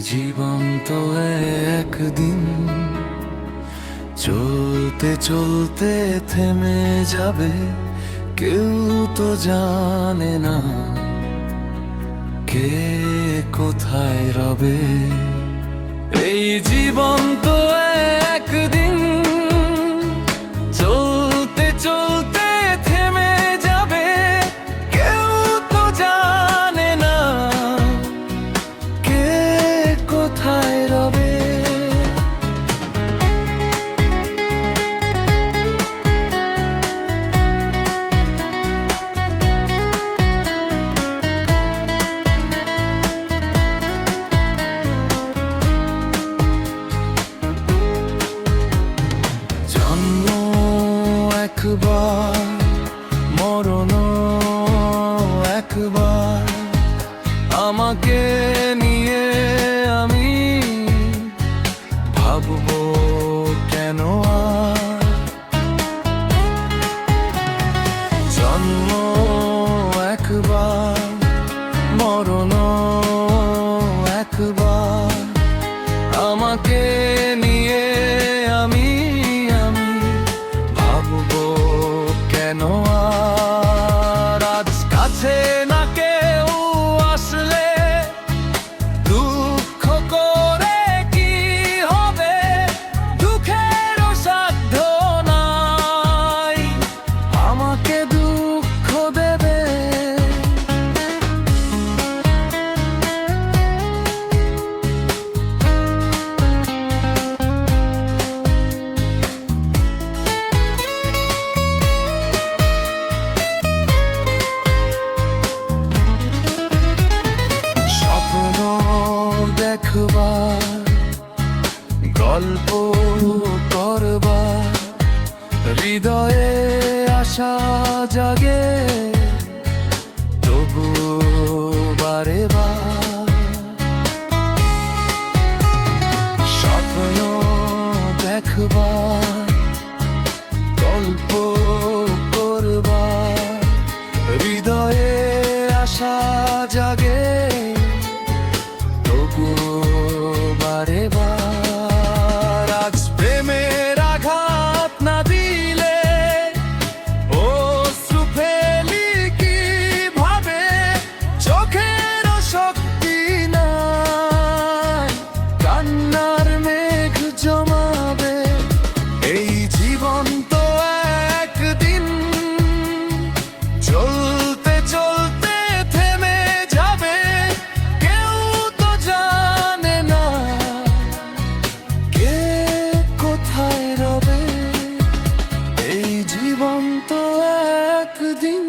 জীবন তো একদিন চলতে চলতে থেমে যাবে, কেউ তো জানে না কে কোথায় রবে। এই জীবন তো একদিন চলতে চলতে থেমে যাবে, কেউ তো জানে না কে কোথায় রবে। জন্ম একবার, মরণ একবার, আমাকে নিয়ে আমি ভাববো কেন আর। জন্ম একবার, মরণ একবার, আমাকে নিয়ে আমি ভাববো কেন আর। আজ কাছে না কেউ আসলে দুঃখ করে কি হবে, দুঃখেরও সাধ্য নাই আমাকে দুঃখ দেবে। দেখবার, গল্প করবার, হৃদয়ে আশা জাগে তবু বারে বার। স্বপ্ন দেখবার, গল্প করবার, হৃদয়ে আশা জাগে বারে বার। আজ প্রেমের আঘাত না দিলে অশ্রু ফেলি কিভাবে, চোখের শক্তি নাই কান্নার মেঘ জমাবে। এই জীবন তো একদিন চলতে চলতে থেমে যাবে, কেউ তো জানে না কে কোথায় রবে। এই জীবন তো একদিন